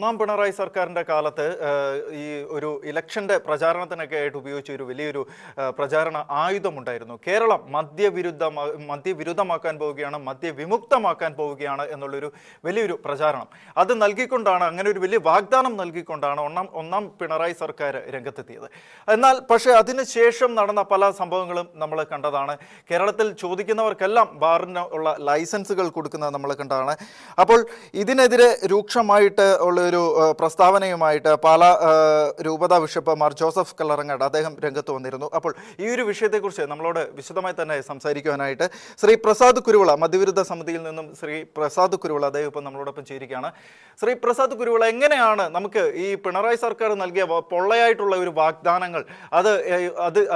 ഒന്നാം പിണറായി സർക്കാരിൻ്റെ കാലത്ത് ഈ ഒരു ഇലക്ഷൻ്റെ പ്രചാരണത്തിനൊക്കെ ആയിട്ട് ഉപയോഗിച്ച ഒരു വലിയൊരു പ്രചാരണ ആയുധമുണ്ടായിരുന്നു. കേരളം മദ്യവിരുദ്ധമാക്കാൻ പോവുകയാണ്, മദ്യവിമുക്തമാക്കാൻ പോവുകയാണ് എന്നുള്ളൊരു വലിയൊരു പ്രചാരണം. അത് നൽകിക്കൊണ്ടാണ്, അങ്ങനെ ഒരു വലിയ വാഗ്ദാനം നൽകിക്കൊണ്ടാണ് ഒന്നാം പിണറായി സർക്കാർ രംഗത്തെത്തിയത്. എന്നാൽ പക്ഷേ അതിനുശേഷം നടന്ന പല സംഭവങ്ങളും നമ്മൾ കണ്ടതാണ്. കേരളത്തിൽ ചോദിക്കുന്നവർക്കെല്ലാം ബാറിന് ഉള്ള ലൈസൻസുകൾ കൊടുക്കുന്നത് നമ്മൾ കണ്ടതാണ്. അപ്പോൾ ഇതിനെതിരെ രൂക്ഷമായിട്ട് ഉള്ള ഒരു പ്രസ്താവനയുമായിട്ട് പാലാ രൂപതാ ബിഷപ്പ് മാർ ജോസഫ് കല്ലറങ്ങാട് അദ്ദേഹം രംഗത്ത് വന്നിരുന്നു. അപ്പോൾ ഈ ഒരു വിഷയത്തെക്കുറിച്ച് നമ്മളോട് വിശദമായി തന്നെ സംസാരിക്കുവാനായിട്ട് ശ്രീ പ്രസാദ് കുരുവിള, മദ്യവിരുദ്ധ സമിതിയിൽ നിന്നും ശ്രീ പ്രസാദ് കുരുവിള അദ്ദേഹം ഇപ്പം നമ്മളോടൊപ്പം ചേരുകയാണ്. ശ്രീ പ്രസാദ് കുരുവിള, എങ്ങനെയാണ് നമുക്ക് ഈ പിണറായി സർക്കാർ നൽകിയ പൊള്ളയായിട്ടുള്ള ഒരു വാഗ്ദാനങ്ങൾ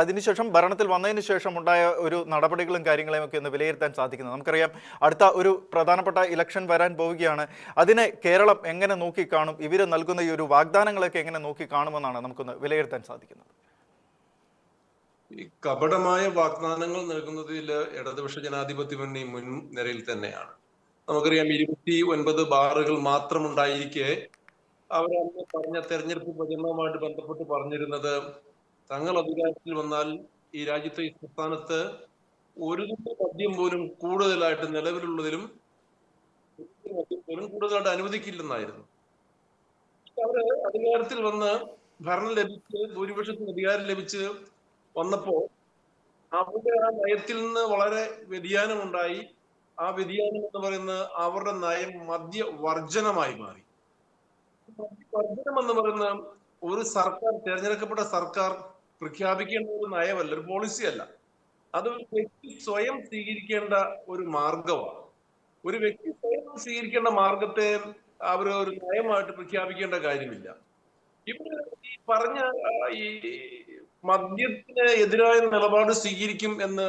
അതിനുശേഷം ഭരണത്തിൽ വന്നതിന് ശേഷം ഉണ്ടായ ഒരു നടപടികളും കാര്യങ്ങളെയും ഒക്കെ ഒന്ന് വിലയിരുത്താൻ സാധിക്കുന്നത്? നമുക്കറിയാം, അടുത്ത ഒരു പ്രധാനപ്പെട്ട ഇലക്ഷൻ വരാൻ പോവുകയാണ്. അതിനെ കേരളം എങ്ങനെ നോക്കിക്കാണും? ഇവർ നൽകുന്ന ഈ ഒരു വാഗ്ദാനങ്ങളൊക്കെ എങ്ങനെ നോക്കിക്കാണുമെന്നാണ് നമുക്കൊന്ന് വിലയിരുത്താൻ സാധിക്കുന്നത്? ഈ കപടമായ വാഗ്ദാനങ്ങൾ നൽകുന്നതിൽ ഇടതുപക്ഷ ജനാധിപത്യ മുന്നണി മുൻനിരയിൽ തന്നെയാണ്. നമുക്കറിയാം, 29 ബാറുകൾ മാത്രമുണ്ടായിരിക്കെ അവരന്ന് പറഞ്ഞ തെരഞ്ഞെടുപ്പ് പ്രചരണവുമായിട്ട് ബന്ധപ്പെട്ട് പറഞ്ഞിരുന്നത്, തങ്ങൾ അധികാരത്തിൽ വന്നാൽ ഈ രാജ്യത്തെ, ഈ സംസ്ഥാനത്ത് ഒരു തുള്ളി മദ്യം പോലും കൂടുതലായിട്ട് നിലവിലുള്ളതിലും പോലും കൂടുതലായിട്ട് അനുവദിക്കില്ലെന്നായിരുന്നു. അവര് അധികാരത്തിൽ വന്ന് ഭരണം ലഭിച്ച്, ഭൂരിപക്ഷത്തിന് അധികാരം ലഭിച്ച് വന്നപ്പോ അവരുടെ ആ നയത്തിൽ നിന്ന് വളരെ വ്യതിയാനമുണ്ടായി. ആ വ്യതിയാനം എന്ന് പറയുന്നത് അവരുടെ നയം മദ്യവർജനമായി മാറി. മദ്യവർജനം എന്ന് പറയുന്ന ഒരു സർക്കാർ, തെരഞ്ഞെടുക്കപ്പെട്ട സർക്കാർ പ്രഖ്യാപിക്കേണ്ട ഒരു നയമല്ല, ഒരു പോളിസി അല്ല. അത് ഒരു വ്യക്തി സ്വയം സ്വീകരിക്കേണ്ട ഒരു മാർഗമാണ്. ഒരു വ്യക്തി സ്വയം സ്വീകരിക്കേണ്ട മാർഗത്തെ അവർ ഒരു നയമായിട്ട് പ്രഖ്യാപിക്കേണ്ട കാര്യമില്ല. ഇവിടെ ഈ പറഞ്ഞ ഈ മദ്യത്തിന് എതിരായ നിലപാട് സ്വീകരിക്കും എന്ന്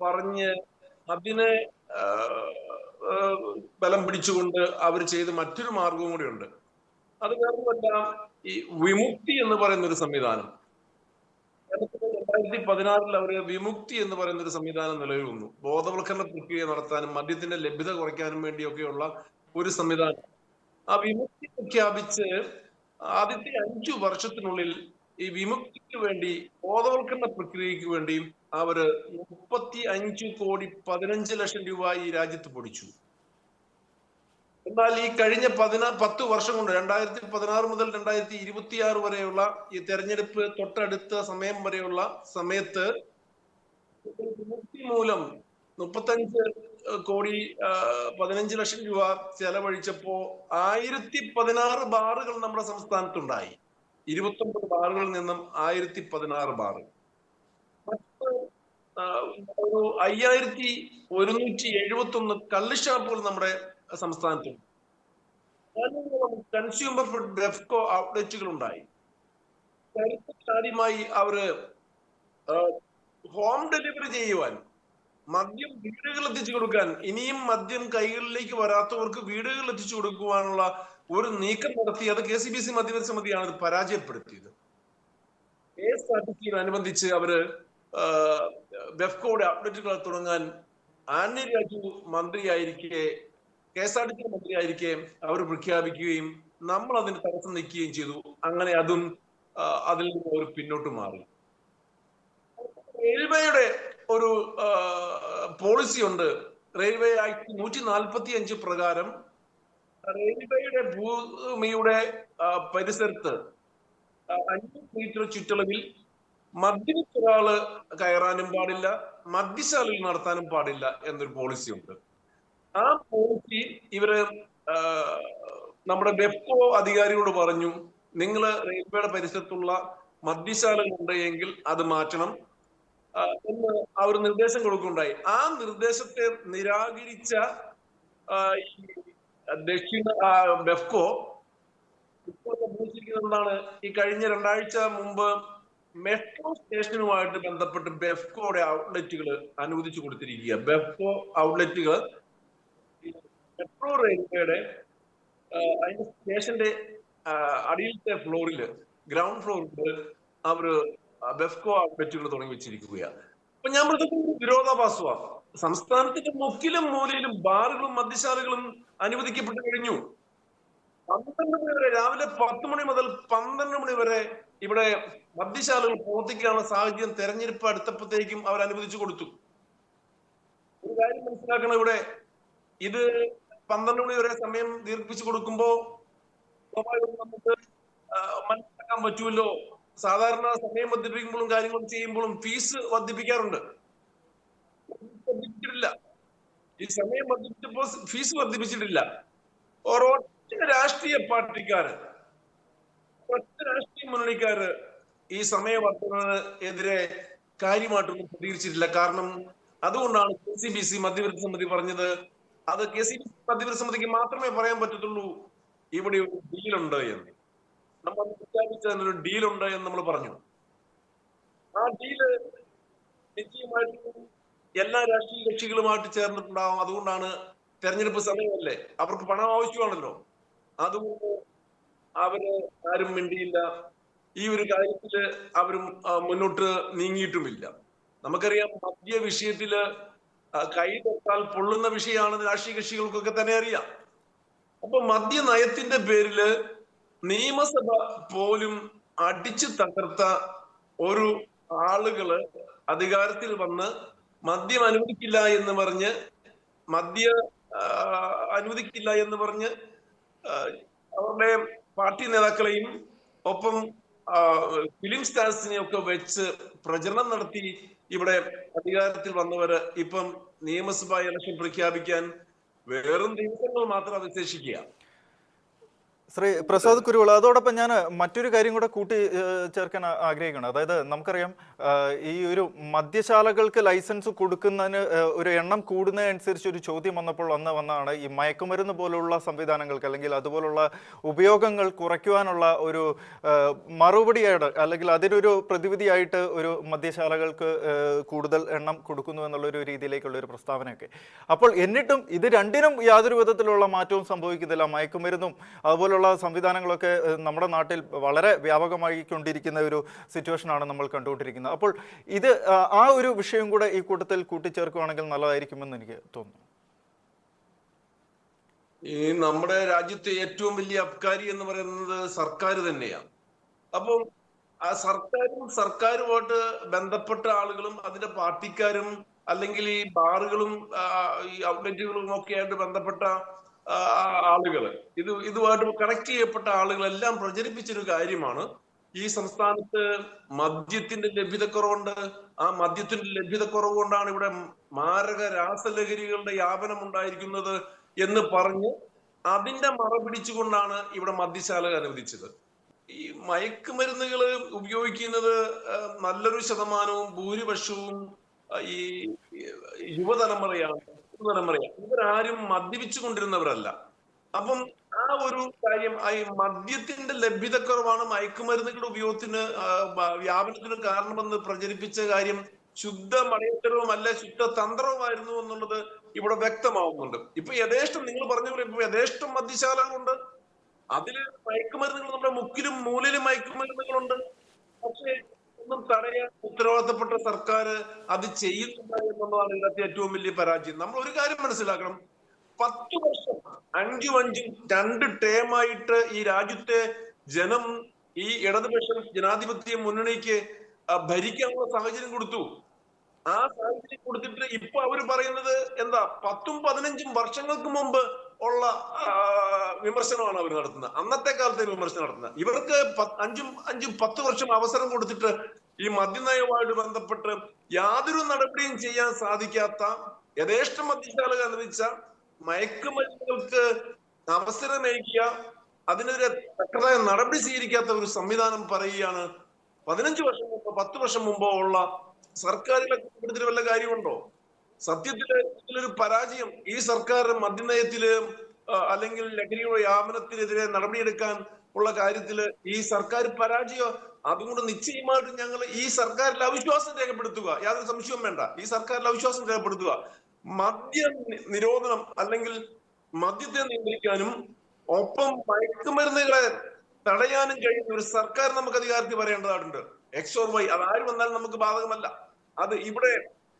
പറഞ്ഞ് അതിനെ ബലം പിടിച്ചുകൊണ്ട് അവർ ചെയ്ത് മറ്റൊരു മാർഗവും കൂടി ഉണ്ട്. അത് വേറൊന്നുമല്ല, ഈ വിമുക്തി എന്ന് പറയുന്ന ഒരു സംവിധാനം. 2016 അവര് വിമുക്തി എന്ന് പറയുന്ന ഒരു സംവിധാനം നിലവിൽ വന്നു. ബോധവൽക്കരണ പ്രക്രിയ നടത്താനും മദ്യത്തിന്റെ ലഭ്യത കുറയ്ക്കാനും വേണ്ടിയൊക്കെയുള്ള ഒരു സംവിധാനം. ആ വിമുക്തി പ്രഖ്യാപിച്ച് ആദ്യത്തെ 5 വർഷത്തിനുള്ളിൽ ഈ വിമുക്തിക്ക് വേണ്ടി, ബോധവൽക്കരണ പ്രക്രിയക്ക് വേണ്ടി അവര് 35,15,00,000 രൂപ ഈ രാജ്യത്ത് പൊടിച്ചു. എന്നാൽ ഈ കഴിഞ്ഞ 10 വർഷം കൊണ്ട്, 2016 മുതൽ 2026 വരെയുള്ള ഈ തെരഞ്ഞെടുപ്പ് തൊട്ടടുത്ത സമയം വരെയുള്ള സമയത്ത് വിമുക്തി മൂലം 35,15,00,000 രൂപ ചെലവഴിച്ചപ്പോ 1016 ബാറുകൾ നമ്മുടെ സംസ്ഥാനത്തുണ്ടായി. 29 ബാറുകളിൽ നിന്നും 1016 ബാറുകൾ. മറ്റ് 5171 കള്ളുഷാപ്പുകൾ നമ്മുടെ സംസ്ഥാനത്തുണ്ട്. കൺസ്യൂമർ ഫുഡ് ബെഫ്കോ ഔട്ട്ലെറ്റുകൾ ഉണ്ടായി. ചരിത്രത്തിലാദ്യമായി അവര് ഹോം ഡെലിവറി ചെയ്യുവാൻ, മദ്യം വീടുകളിൽ എത്തിച്ചു കൊടുക്കാൻ, ഇനിയും മദ്യം കൈകളിലേക്ക് വരാത്തവർക്ക് വീടുകളിൽ എത്തിച്ചു കൊടുക്കുവാനുള്ള ഒരു നീക്കം നടത്തി. അത് KCBC മദ്യനയ സമിതിയാണ് ഇത് പരാജയപ്പെടുത്തിയത്. KSRTC-അനുബന്ധിച്ച് അവര് ബെഫ്കോയുടെ ഔട്ട്ലെറ്റുകൾ തുടങ്ങാൻ ആന്റണി രാജു മന്ത്രിയായിരിക്കെ, KSRTC മന്ത്രിയായിരിക്കെ അവർ പ്രഖ്യാപിക്കുകയും നമ്മൾ അതിന് തടസ്സം നിൽക്കുകയും ചെയ്തു. അങ്ങനെ അതിൽ നിന്ന് ഒരു പിന്നോട്ട് മാറി. റെയിൽവേയുടെ ഒരു പോളിസി ഉണ്ട്. റെയിൽവേ ആക്ട് 145 പ്രകാരം റെയിൽവേയുടെ ഭൂമിയുടെ പരിസരത്ത് 5 മീറ്റർ ചുറ്റളവിൽ മദ്യപിച്ചൊരാള് കയറാനും പാടില്ല, മദ്യശാലയിൽ നടത്താനും പാടില്ല എന്നൊരു പോളിസി ഉണ്ട്. ആ പോളിസി ഇവര് നമ്മുടെ ബെഫ്കോ അധികാരികളോട് പറഞ്ഞു, നിങ്ങൾ റെയിൽവേയുടെ പരിസരത്തുള്ള മദ്യശാലകൾ ഉണ്ടെങ്കിൽ അത് മാറ്റണം എന്ന് അവർ നിർദ്ദേശം കൊടുക്കുകയുണ്ടായി. ആ നിർദ്ദേശത്തെ നിരാകരിച്ച ബെഫ്കോ ഇപ്പോൾ സംഭവിച്ചിരിക്കുന്നതാണ്, ഈ കഴിഞ്ഞ 2 ആഴ്ച മുമ്പ് മെട്രോ സ്റ്റേഷനുമായിട്ട് ബന്ധപ്പെട്ട് ബെഫ്കോയുടെ ഔട്ട്ലെറ്റുകൾ അനുവദിച്ചു കൊടുത്തിരിക്കുക. ബെഫ്കോ ഔട്ട്ലെറ്റുകൾ മെട്രോ റെയിൽവേയുടെ അതിന്റെ സ്റ്റേഷന്റെ അടിയിലത്തെ ഫ്ലോറിൽ, ഗ്രൗണ്ട് ഫ്ലോറിൽ അവര് ബെഫ്കോ ഔട്ട്ലെറ്റുകൾ തുടങ്ങി വെച്ചിരിക്കുകയാണ്. അപ്പൊ ഞാൻ പറഞ്ഞത് വിരോധാഭാസമാണ്. സംസ്ഥാനത്തിന്റെ മുക്കിലും മൂലയിലും ബാറുകളും മദ്യശാലകളും അനുവദിക്കപ്പെട്ടു കഴിഞ്ഞു. 12 മണി വരെ, രാവിലെ 10 മണി മുതൽ 12 മണി വരെ ഇവിടെ മദ്യശാലകൾ പ്രവർത്തിക്കാനുള്ള സാഹചര്യം തെരഞ്ഞെടുപ്പ് അടുത്തപ്പോഴത്തേക്കും അവർ അനുവദിച്ചു കൊടുത്തു. ഒരു കാര്യം മനസ്സിലാക്കണം, ഇവിടെ ഇത് 12 മണി വരെ സമയം ദീർഘിപ്പിച്ചു കൊടുക്കുമ്പോ നമുക്ക് മനസ്സിലാക്കാൻ പറ്റുമല്ലോ. സാധാരണ സമയം വർദ്ധിപ്പിക്കുമ്പോഴും കാര്യങ്ങളും ചെയ്യുമ്പോഴും ഫീസ് വർദ്ധിപ്പിക്കാറുണ്ട്. വർദ്ധിപ്പിച്ചിട്ടില്ല. ഈ സമയം വർദ്ധിപ്പിച്ചപ്പോ ഫീസ് വർദ്ധിപ്പിച്ചിട്ടില്ല. ഒരൊറ്റ രാഷ്ട്രീയ പാർട്ടിക്കാര്, ഒറ്റ രാഷ്ട്രീയ മുന്നണിക്കാര് ഈ സമയ വർദ്ധനവിനെതിരെ കാര്യമായിട്ടൊന്നും പ്രതികരിച്ചിട്ടില്ല. കാരണം അതുകൊണ്ടാണ് KCBC മധ്യവർത്തി സമിതി പറഞ്ഞത്, അത് KCBC മധ്യവർത്തി സമിതിക്ക് മാത്രമേ പറയാൻ പറ്റത്തുള്ളൂ ഇവിടെ ഒരു ഡീലുണ്ട് എന്ന്. നമ്മൾ പ്രഖ്യാപിച്ചതിനൊരു ഡീലുണ്ട് എന്ന് നമ്മൾ പറഞ്ഞു. ആ ഡീല് നിശ്ചയമായിട്ടും എല്ലാ രാഷ്ട്രീയ കക്ഷികളുമായിട്ട് ചേർന്നിട്ടുണ്ടാവും. അതുകൊണ്ടാണ് തെരഞ്ഞെടുപ്പ് സമയമല്ലേ, അവർക്ക് പണം ആവശ്യമാണല്ലോ. അതുകൊണ്ട് അവര് ആരും മിണ്ടിയില്ല. ഈ ഒരു കാര്യത്തില് അവരും മുന്നോട്ട് നീങ്ങിയിട്ടുമില്ല. നമുക്കറിയാം, മദ്യ വിഷയത്തില് കൈ തൊട്ടാൽ പൊള്ളുന്ന വിഷയമാണെന്ന് രാഷ്ട്രീയ കക്ഷികൾക്കൊക്കെ തന്നെ അറിയാം. അപ്പൊ മദ്യ നയത്തിന്റെ പേരില് നിയമസഭ പോലും അടിച്ചു തകർത്ത ഒരു ആളുകള് അധികാരത്തിൽ വന്ന് മദ്യം അനുവദിക്കില്ല എന്ന് പറഞ്ഞ് അവരുടെ പാർട്ടി നേതാക്കളെയും ഒപ്പം ഫിലിം സ്റ്റാർസിനെയും ഒക്കെ വെച്ച് പ്രചരണം നടത്തി ഇവിടെ അധികാരത്തിൽ വന്നവര് ഇപ്പം നിയമസഭാ ഇലക്ഷൻ പ്രഖ്യാപിക്കാൻ വെറും ദിവസങ്ങൾ മാത്രം അവശേഷിക്കുക. ശ്രീ പ്രസാദ് കുരുവിള, അതോടൊപ്പം ഞാൻ മറ്റൊരു കാര്യം കൂടെ കൂട്ടി ചേർക്കാൻ ആഗ്രഹിക്കണം. അതായത് നമുക്കറിയാം, ഈ ഒരു മദ്യശാലകൾക്ക് ലൈസൻസ് കൊടുക്കുന്നതിന് ഒരു എണ്ണം കൂടുന്നതനുസരിച്ച് ഒരു ചോദ്യം വന്നപ്പോൾ വന്നതാണ് ഈ മയക്കുമരുന്ന് പോലുള്ള സംവിധാനങ്ങൾക്ക് അല്ലെങ്കിൽ അതുപോലുള്ള ഉപയോഗങ്ങൾ കുറയ്ക്കുവാനുള്ള ഒരു മറുപടിയായിട്ട് അല്ലെങ്കിൽ അതിനൊരു പ്രതിവിധിയായിട്ട് ഒരു മദ്യശാലകൾക്ക് കൂടുതൽ എണ്ണം കൊടുക്കുന്നു എന്നുള്ളൊരു രീതിയിലേക്കുള്ള ഒരു പ്രസ്താവനയൊക്കെ. അപ്പോൾ എന്നിട്ടും ഇത് രണ്ടിനും യാതൊരു വിധത്തിലുള്ള മാറ്റവും സംഭവിക്കുന്നില്ല. മയക്കുമരുന്നും അതുപോലെ സംവിധാനങ്ങളൊക്കെ നമ്മുടെ നാട്ടിൽ വളരെ വ്യാപകമായി കൊണ്ടിരിക്കുന്ന ഒരു സിറ്റുവേഷനാണ് നമ്മൾ കണ്ടുകൊണ്ടിരിക്കുന്നത്. അപ്പോൾ ഇത് ആ ഒരു വിഷയം കൂടെ ഈ കൂട്ടത്തിൽ കൂട്ടിച്ചേർക്കുകയാണെങ്കിൽ നല്ലതായിരിക്കുമെന്ന് എനിക്ക് തോന്നുന്നു. ഈ നമ്മുടെ രാജ്യത്തെ ഏറ്റവും വലിയ അബ്കാരി എന്ന് പറയുന്നത് സർക്കാർ തന്നെയാണ്. അപ്പം ആ സർക്കാരുമായിട്ട് ബന്ധപ്പെട്ട ആളുകളും അതിന്റെ പാർട്ടിക്കാരും അല്ലെങ്കിൽ ഈ ബാറുകളും ഈ ഔട്ട്ലെറ്റുകളും ഒക്കെ ആയിട്ട് ബന്ധപ്പെട്ട ആളുകള്, ഇതുമായിട്ട് കണക്ട് ചെയ്യപ്പെട്ട ആളുകളെല്ലാം പ്രചരിപ്പിച്ചൊരു കാര്യമാണ്, ഈ സംസ്ഥാനത്ത് മദ്യത്തിന്റെ ലഭ്യതക്കുറവുണ്ട്. ആ മദ്യത്തിന്റെ ലഭ്യതക്കുറവ് കൊണ്ടാണ് ഇവിടെ മാരക രാസലഹരികളുടെ വ്യാപനം ഉണ്ടായിരിക്കുന്നത് എന്ന് പറഞ്ഞ് അതിന്റെ മറ പിടിച്ചുകൊണ്ടാണ് ഇവിടെ മദ്യശാല അനുവദിച്ചത്. ഈ മയക്കുമരുന്നുകൾ ഉപയോഗിക്കുന്നത് നല്ലൊരു ശതമാനവും ഭൂരിപക്ഷവും ഈ യുവതലമുറയാണ്. ഇവരാരും മദ്യപിച്ചു കൊണ്ടിരുന്നവരല്ല. അപ്പം ആ ഒരു കാര്യം, ഈ മദ്യത്തിന്റെ ലഭ്യതക്കുറവാണ് മയക്കുമരുന്നുകളുടെ ഉപയോഗത്തിന് വ്യാപനത്തിന് കാരണമെന്ന് പ്രചരിപ്പിച്ച കാര്യം ശുദ്ധ മടയത്തരവുമല്ല, ശുദ്ധ തന്ത്രവുമായിരുന്നു എന്നുള്ളത് ഇവിടെ വ്യക്തമാവുന്നുണ്ട്. ഇപ്പൊ യഥേഷ്ടം, നിങ്ങൾ പറഞ്ഞ പോലെ ഇപ്പൊ യഥേഷ്ടം മദ്യശാലകളുണ്ട്. അതില് മയക്കുമരുന്നുകൾ, നമ്മുടെ മുക്കിലും മൂലയിലും മയക്കുമരുന്നുകളുണ്ട്. പക്ഷേ ഒന്നും തടയാൻ ഉത്തരവാദിത്തപ്പെട്ട സർക്കാർ അത് ചെയ്യുന്നില്ല എന്നുള്ളതാണ് ഇതിനകത്ത് ഏറ്റവും വലിയ പരാജയം. നമ്മൾ ഒരു കാര്യം മനസ്സിലാക്കണം, 10 വർഷം 5 2 ടേമായിട്ട് ഈ രാജ്യത്തെ ജനം ഈ ഇടതുപക്ഷം ജനാധിപത്യ മുന്നണിക്ക് ഭരിക്കാനുള്ള സാഹചര്യം കൊടുത്തു. ആ സാഹചര്യം കൊടുത്തിട്ട് ഇപ്പൊ അവര് പറയുന്നത് എന്താ, 10 15 വർഷങ്ങൾക്ക് മുമ്പ് ഉള്ള വിമർശനമാണ് അവർ നടത്തുന്നത്. അന്നത്തെ കാലത്തെ വിമർശനം നടത്തുന്നത്. ഇവർക്ക് 5 10 വർഷം അവസരം കൊടുത്തിട്ട് ഈ മദ്യനയവുമായിട്ട് ബന്ധപ്പെട്ട് യാതൊരു നടപടിയും ചെയ്യാൻ സാധിക്കാത്ത, യഥേഷ്ട മദ്യശാല അനുവദിച്ച മയക്കുമരുന്നുകൾക്ക് അവസരമേകിയ, അതിനെതിരെ തക്കതായ നടപടി സ്വീകരിക്കാത്ത ഒരു സംവിധാനം പറയുകയാണ്. 15 വർഷം മുമ്പോ 10 വർഷം മുമ്പോ ഉള്ള സർക്കാരുകളെ കുറിച്ച് വല്ല കാര്യമുണ്ടോ? സത്യത്തില് ഇതിലൊരു പരാജയം ഈ സർക്കാർ മദ്യനയത്തില് അല്ലെങ്കിൽ ലഹരിയുടെ വ്യാപനത്തിനെതിരെ നടപടിയെടുക്കാൻ ഉള്ള കാര്യത്തില് ഈ സർക്കാർ പരാജയം. അതുകൊണ്ട് നിശ്ചയമായിട്ടും ഞങ്ങൾ ഈ സർക്കാരിൽ അവിശ്വാസം രേഖപ്പെടുത്തുക, യാതൊരു സംശയവും വേണ്ട, ഈ സർക്കാരിൽ അവിശ്വാസം രേഖപ്പെടുത്തുക. മദ്യ നിരോധനം അല്ലെങ്കിൽ മദ്യത്തെ നിയന്ത്രിക്കാനും ഒപ്പം മയക്കുമരുന്നുകളെ തടയാനും കഴിയുന്ന ഒരു സർക്കാർ നമുക്ക് അധികാരത്തിൽ പറയേണ്ടതായിട്ടുണ്ട്. എക്സ് ഓർ വൈ, അത് ആര് വന്നാലും നമുക്ക് ബാധകമല്ല. അത് ഇവിടെ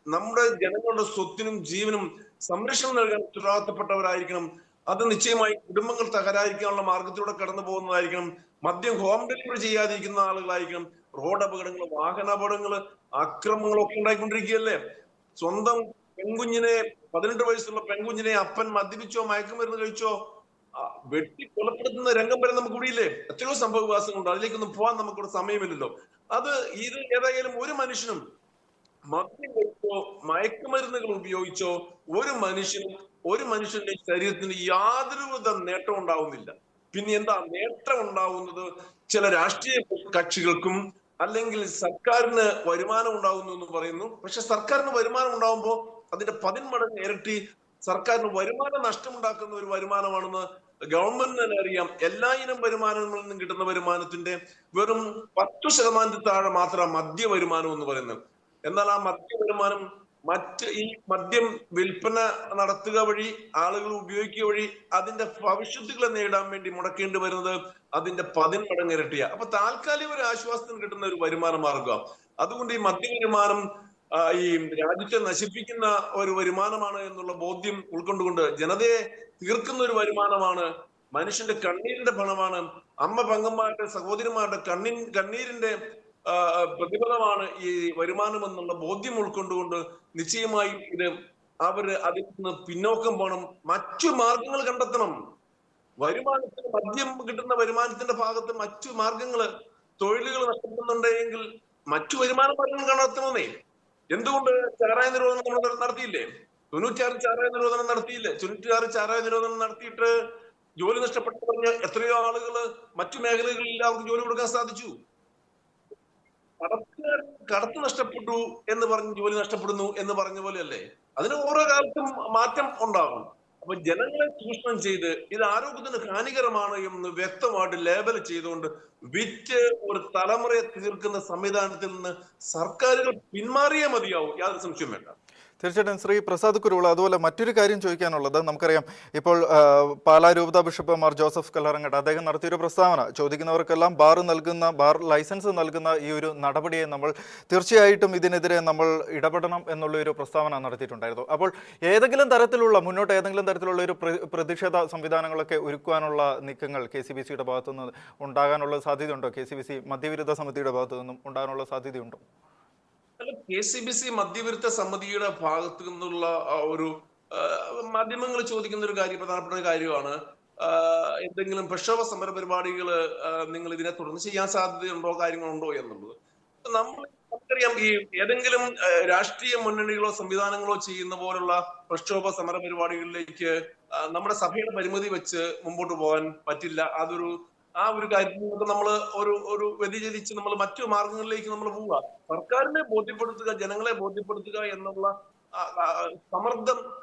നമ്മുടെ ജനങ്ങളുടെ സ്വത്തിനും ജീവനും സംരക്ഷണം നൽകാൻ ഉത്തരവാദിത്തപ്പെട്ടവരായിരിക്കണം അത് നിശ്ചയമായി കുടുംബങ്ങൾ തകരാതിരിക്കാനുള്ള മാർഗത്തിലൂടെ കടന്നു പോകുന്നതായിരിക്കണം. മദ്യം ഹോം ഡെലിവറി ചെയ്യാതിരിക്കുന്ന ആളുകളായിരിക്കണം. റോഡ് അപകടങ്ങൾ, വാഹന അപകടങ്ങൾ, അക്രമങ്ങളൊക്കെ ഉണ്ടായിക്കൊണ്ടിരിക്കുകയല്ലേ. സ്വന്തം പെൺകുഞ്ഞിനെ, 18 വയസ്സുള്ള പെൺകുഞ്ഞിനെ അപ്പൻ മദ്യപിച്ചോ മയക്കുമരുന്ന് കഴിച്ചോ വെട്ടി കൊലപ്പെടുത്തുന്ന രംഗം വരെ നമുക്ക് കൂടിയില്ലേ. എത്രയോ സംഭവവികാസങ്ങളുണ്ട്. അതിലേക്കൊന്നും പോകാൻ നമുക്കിവിടെ സമയമില്ലല്ലോ. ഇത് ഏതായാലും ഒരു മനുഷ്യനും മദ്യം കഴിച്ചോ മയക്കുമരുന്നുകൾ ഉപയോഗിച്ചോ ഒരു മനുഷ്യന്റെ ശരീരത്തിന് യാതൊരുവിധ നേട്ടം ഉണ്ടാവുന്നില്ല. പിന്നെ എന്താ നേട്ടം ഉണ്ടാവുന്നത്? ചില രാഷ്ട്രീയ കക്ഷികൾക്കും അല്ലെങ്കിൽ സർക്കാരിന് വരുമാനം ഉണ്ടാവുന്നു എന്ന് പറയുന്നു. പക്ഷെ സർക്കാരിന് വരുമാനം ഉണ്ടാവുമ്പോൾ അതിന്റെ 10 മടങ്ങ് ഇരട്ടി സർക്കാരിന് വരുമാനം നഷ്ടമുണ്ടാക്കുന്ന ഒരു വരുമാനമാണെന്ന് ഗവൺമെന്റിന് തന്നെ അറിയാം. എല്ലാ ഇനം വരുമാനങ്ങളിൽ നിന്നും കിട്ടുന്ന വരുമാനത്തിന്റെ വെറും 10% താഴെ മാത്രം മദ്യ വരുമാനം എന്ന് പറയുന്നത്. എന്നാൽ ആ മദ്യ വരുമാനം ഈ മദ്യം വിൽപ്പന നടത്തുക വഴി, ആളുകൾ ഉപയോഗിക്കുക വഴി അതിന്റെ ഭവിഷ്യത്തുകളെ നേരിടാൻ വേണ്ടി മുടക്കേണ്ടി വരുന്നത് അതിന്റെ 10 മടങ്ങ് ഇരട്ടിയാ. അപ്പൊ താൽക്കാലിക ഒരു ആശ്വാസത്തിന് കിട്ടുന്ന ഒരു വരുമാന മാർഗം. അതുകൊണ്ട് ഈ മദ്യ വരുമാനം ഈ രാജ്യത്തെ നശിപ്പിക്കുന്ന ഒരു വരുമാനമാണ് എന്നുള്ള ബോധ്യം ഉൾക്കൊണ്ടുകൊണ്ട് ജനതയെ തീർക്കുന്ന ഒരു വരുമാനമാണ്, മനുഷ്യന്റെ കണ്ണീരിന്റെ പണമാണ്, അമ്മ പെങ്ങന്മാരുടെ സഹോദരിമാരുടെ കണ്ണീരിന്റെ പ്രതിഫലമാണ് ഈ വരുമാനം എന്നുള്ള ബോധ്യം ഉൾക്കൊണ്ടുകൊണ്ട് നിശ്ചയമായും അവര് അതിൽ നിന്ന് പിന്നോക്കം പോകണം. മറ്റു മാർഗങ്ങൾ കണ്ടെത്തണം. മദ്യം കിട്ടുന്ന വരുമാനത്തിന്റെ ഭാഗത്ത് മറ്റു മാർഗങ്ങള്, തൊഴിലുകൾ നഷ്ടപ്പെടുന്നുണ്ടെങ്കിൽ മറ്റു വരുമാന മാർഗങ്ങൾ കണ്ടെത്തണമെന്നേ. എന്തുകൊണ്ട് ചാരായ നിരോധനം നമ്മൾ നടത്തിയില്ലേ? 96 ചാരായ നിരോധനം നടത്തിയില്ലേ? 96 ചാരായ നിരോധനം നടത്തിയിട്ട് ജോലി നഷ്ടപ്പെട്ടു പറഞ്ഞ് എത്രയോ ആളുകള് മറ്റു മേഖലകളിൽ അവർക്ക് ജോലി കൊടുക്കാൻ സാധിച്ചു. കടത്ത് നഷ്ടപ്പെട്ടു എന്ന് പറഞ്ഞ് ജോലി നഷ്ടപ്പെടുന്നു എന്ന് പറഞ്ഞ പോലെയല്ലേ. അതിന് ഓരോ കാലത്തും മാറ്റം ഉണ്ടാകും. അപ്പൊ ജനങ്ങളെ ചൂഷണം ചെയ്ത് ഇത് ആരോഗ്യത്തിന് ഹാനികരമാണ് എന്ന് വ്യക്തമായിട്ട് ലേബൽ ചെയ്തുകൊണ്ട് വിറ്റ് ഒരു തലമുറയെ തീർക്കുന്ന സംവിധാനത്തിൽ നിന്ന് സർക്കാരുകൾ പിന്മാറിയേ മതിയാവും. യാതൊരു സംശയം വേണ്ട. തീർച്ചയായിട്ടും ശ്രീ പ്രസാദ് കുരുവിള, അതുപോലെ മറ്റൊരു കാര്യം ചോദിക്കാനുള്ളത്, നമുക്കറിയാം ഇപ്പോൾ പാലാ രൂപത ബിഷപ്പ് മാർ ജോസഫ് കല്ലറങ്ങാട്ട് അദ്ദേഹം നടത്തിയൊരു പ്രസ്താവന, ചോദിക്കുന്നവർക്കെല്ലാം ബാർ ലൈസൻസ് നൽകുന്ന ഈ ഒരു നടപടിയെ നമ്മൾ തീർച്ചയായിട്ടും ഇതിനെതിരെ നമ്മൾ ഇടപെടണം എന്നുള്ളൊരു പ്രസ്താവന നടത്തിയിട്ടുണ്ടായിരുന്നു. അപ്പോൾ മുന്നോട്ട് ഏതെങ്കിലും തരത്തിലുള്ള ഒരു പ്രതിഷേധ സംവിധാനങ്ങളൊക്കെ ഒരുക്കുവാനുള്ള നീക്കങ്ങൾ KCBC-യുടെ ഭാഗത്തുനിന്ന് ഉണ്ടാകാനുള്ള സാധ്യതയുണ്ടോ? KCBC മദ്യവിരുദ്ധ സമിതിയുടെ ഭാഗത്തു നിന്നും ഉണ്ടാകാനുള്ള സാധ്യതയുണ്ടോ? KCBC മദ്യവിരുദ്ധ സമിതിയുടെ ഭാഗത്തു നിന്നുള്ള ഒരു മാധ്യമങ്ങൾ ചോദിക്കുന്ന ഒരു പ്രധാനപ്പെട്ട ഒരു കാര്യമാണ്, എന്തെങ്കിലും പ്രക്ഷോഭ സമര പരിപാടികൾ നിങ്ങൾ ഇതിനെ തുടർന്ന് ചെയ്യാൻ സാധ്യതയുണ്ടോ, കാര്യങ്ങളുണ്ടോ എന്നുള്ളത്. നമുക്കറിയാം, ഈ ഏതെങ്കിലും രാഷ്ട്രീയ മുന്നണികളോ സംവിധാനങ്ങളോ ചെയ്യുന്ന പോലുള്ള പ്രക്ഷോഭ സമര പരിപാടികളിലേക്ക് നമ്മുടെ സഭയുടെ പരിമിതി വെച്ച് മുമ്പോട്ട് പോകാൻ പറ്റില്ല. ആ ഒരു കാര്യത്തിൽ നമ്മൾ ഒരു വ്യതിചലിച്ച് നമ്മൾ മറ്റു മാർഗങ്ങളിലേക്ക് നമ്മൾ പോവുക. സർക്കാരിനെ ബോധ്യപ്പെടുത്തുക, ജനങ്ങളെ ബോധ്യപ്പെടുത്തുക എന്നുള്ള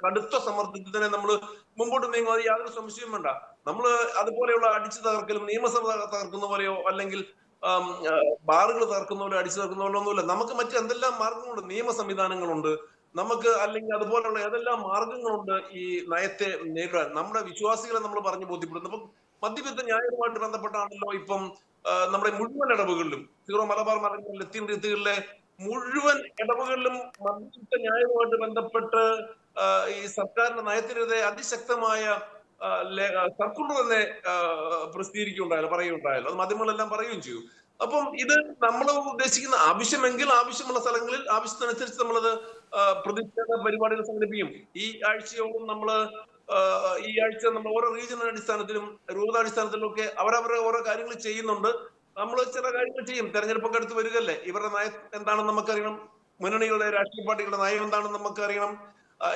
കടുത്ത സമ്മർദ്ദത്തിൽ തന്നെ നമ്മൾ മുമ്പോട്ട് നീങ്ങുന്നത് യാതൊരു സംശയവും വേണ്ട. നമ്മൾ അതുപോലെയുള്ള അടിച്ചു തകർക്കലും നിയമസഭ തകർക്കുന്ന പോലെയോ അല്ലെങ്കിൽ ബാറുകൾ തകർക്കുന്ന പോലെ അടിച്ചു തകർക്കുന്ന പോലെ ഒന്നുമില്ല. നമുക്ക് മറ്റു എന്തെല്ലാം മാർഗങ്ങളുണ്ട്, നിയമ സംവിധാനങ്ങളുണ്ട് നമുക്ക്, അല്ലെങ്കിൽ അതുപോലുള്ള ഏതെല്ലാം മാർഗങ്ങളുണ്ട് ഈ നയത്തെ നേരിടാൻ. നമ്മുടെ വിശ്വാസികളെ നമ്മൾ പറഞ്ഞു ബോധ്യപ്പെടുന്നു. അപ്പം മദ്യവിരുദ്ധ ന്യായവുമായിട്ട് ബന്ധപ്പെട്ടാണല്ലോ ഇപ്പം നമ്മുടെ മുഴുവൻ ഇടവുകളിലും, സീറോ മലബാർ മലകളിലെ ലത്തീൻ റീത്തുകളിലെ മുഴുവൻ ഇടവുകളിലും മദ്യവിരുദ്ധ ന്യായവുമായിട്ട് ബന്ധപ്പെട്ട് ഈ സർക്കാരിന്റെ നയത്തിനെതിരെ അതിശക്തമായ സർക്കുലർ തന്നെ പ്രസിദ്ധീകരിക്കുകയുണ്ടായല്ലോ, പറയുകയുണ്ടായല്ലോ. അത് മാധ്യമങ്ങളെല്ലാം പറയുകയും ചെയ്തു. അപ്പം ഇത് നമ്മൾ ഉദ്ദേശിക്കുന്ന ആവശ്യമെങ്കിൽ ആവശ്യമുള്ള സ്ഥലങ്ങളിൽ ആവശ്യത്തിനനുസരിച്ച് നമ്മളത് പ്രതിഷേധ പരിപാടികൾ സംഘടിപ്പിക്കും. ഈ ആഴ്ചയോളം ഈ ആഴ്ച നമ്മൾ ഓരോ റീജിയണൽ അടിസ്ഥാനത്തിലും രൂപതാടിസ്ഥാനത്തിലും ഒക്കെ അവരവരുടെ ഓരോ കാര്യങ്ങൾ ചെയ്യുന്നുണ്ട്. നമ്മൾ ചില കാര്യങ്ങൾ ചെയ്യും. തെരഞ്ഞെടുപ്പൊക്കെ അടുത്ത് വരികയല്ലേ, ഇവരുടെ നയം എന്താണെന്ന് നമുക്കറിയണം, മുന്നണികളുടെ രാഷ്ട്രീയ പാർട്ടികളുടെ നയം എന്താണെന്ന് നമുക്കറിയണം.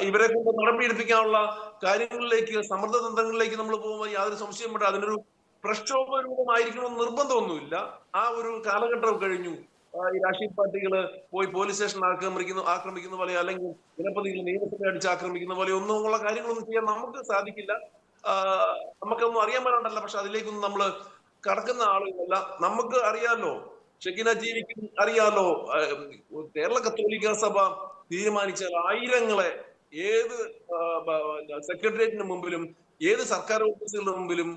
ഇവരെ കൊണ്ട് നടപടിയെടുപ്പിക്കാനുള്ള കാര്യങ്ങളിലേക്ക്, സമ്മർദ്ദ തന്ത്രങ്ങളിലേക്ക് നമ്മൾ പോകുമ്പോൾ യാതൊരു സംശയം വേണ്ട, അതിനൊരു പ്രക്ഷോഭ രൂപമായിരിക്കണമെന്ന് നിർബന്ധമൊന്നുമില്ല. ആ ഒരു കാലഘട്ടം കഴിഞ്ഞു. ഈ രാഷ്ട്രീയ പാർട്ടികള് പോയി പോലീസ് സ്റ്റേഷൻ ആക്രമിക്കുന്ന പോലെ, അല്ലെങ്കിൽ ജനപ്രതികൾ നിയമസഭ അടിച്ച് ആക്രമിക്കുന്ന പോലെ ഒന്നുമുള്ള കാര്യങ്ങളൊന്നും ചെയ്യാൻ നമുക്ക് സാധിക്കില്ല. നമുക്കൊന്നും അറിയാൻ പാടുണ്ടല്ല. പക്ഷെ അതിലേക്കൊന്നും നമ്മൾ കടക്കുന്ന ആളുകളല്ല. നമുക്ക് അറിയാലോ, ഷെക്കിന ജീവിക്കും അറിയാലോ, കേരള കത്തോലിക്ക സഭ തീരുമാനിച്ചാൽ ആയിരങ്ങളെ ഏത് സെക്രട്ടേറിയറ്റിന് മുമ്പിലും ഏത് സർക്കാർ ഓഫീസുകളുടെ മുമ്പിലും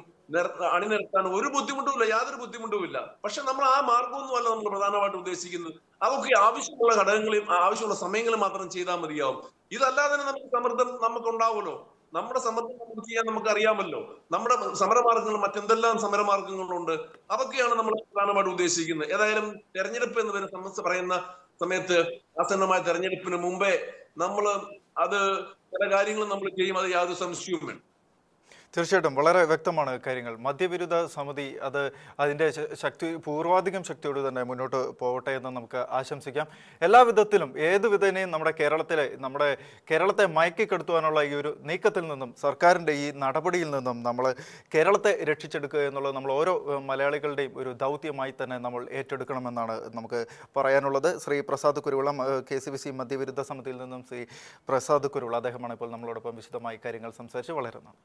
അണിനിരത്താൻ ഒരു ബുദ്ധിമുട്ടുമില്ല, യാതൊരു ബുദ്ധിമുട്ടുമില്ല. പക്ഷെ നമ്മൾ ആ മാർഗമൊന്നുമല്ല നമ്മൾ പ്രധാനമായിട്ട് ഉദ്ദേശിക്കുന്നത്. അതൊക്കെ ആവശ്യമുള്ള ഘടകങ്ങളെയും ആവശ്യമുള്ള സമയങ്ങളും മാത്രം ചെയ്താൽ മതിയാവും. ഇതല്ലാതെ തന്നെ നമുക്ക് സമ്മർദ്ദം നമുക്കുണ്ടാവുമല്ലോ. നമ്മുടെ സമ്മർദ്ദം നമുക്ക് ചെയ്യാൻ നമുക്ക് അറിയാമല്ലോ. നമ്മുടെ സമരമാർഗങ്ങൾ മറ്റെന്തെല്ലാം സമരമാർഗങ്ങളുണ്ട്, അതൊക്കെയാണ് നമ്മൾ പ്രധാനമായിട്ട് ഉദ്ദേശിക്കുന്നത്. ഏതായാലും തെരഞ്ഞെടുപ്പ് എന്ന് പറയുന്ന സമയത്ത്, ആസന്നമായ തെരഞ്ഞെടുപ്പിന് മുമ്പേ നമ്മൾ അത് ചില കാര്യങ്ങൾ നമ്മൾ ചെയ്യും, അത് യാതൊരു സംശയവും വേണം. തീർച്ചയായിട്ടും വളരെ വ്യക്തമാണ് കാര്യങ്ങൾ. മദ്യവിരുദ്ധ സമിതി അതിൻ്റെ ശക്തി പൂർവാധികം ശക്തിയോട് തന്നെ മുന്നോട്ട് പോകട്ടെ എന്ന് നമുക്ക് ആശംസിക്കാം. എല്ലാ വിധത്തിലും ഏത് വിധേനയും നമ്മുടെ കേരളത്തെ മയക്കിക്കെടുത്തുവാനുള്ള ഈ ഒരു നീക്കത്തിൽ നിന്നും, സർക്കാരിൻ്റെ ഈ നടപടിയിൽ നിന്നും നമ്മൾ കേരളത്തെ രക്ഷിച്ചെടുക്കുക എന്നുള്ളത് നമ്മൾ ഓരോ മലയാളികളുടെയും ഒരു ദൗത്യമായി തന്നെ നമ്മൾ ഏറ്റെടുക്കണമെന്നാണ് നമുക്ക് പറയാനുള്ളത്. ശ്രീ പ്രസാദ് കുരുവിളം, KCVC മദ്യവിരുദ്ധ സമിതിയിൽ നിന്നും ശ്രീ പ്രസാദ് കുരുവിള, അദ്ദേഹമാണ് ഇപ്പോൾ നമ്മളോടൊപ്പം വിശദമായി കാര്യങ്ങൾ സംസാരിച്ച്. വളരെ നന്ദി.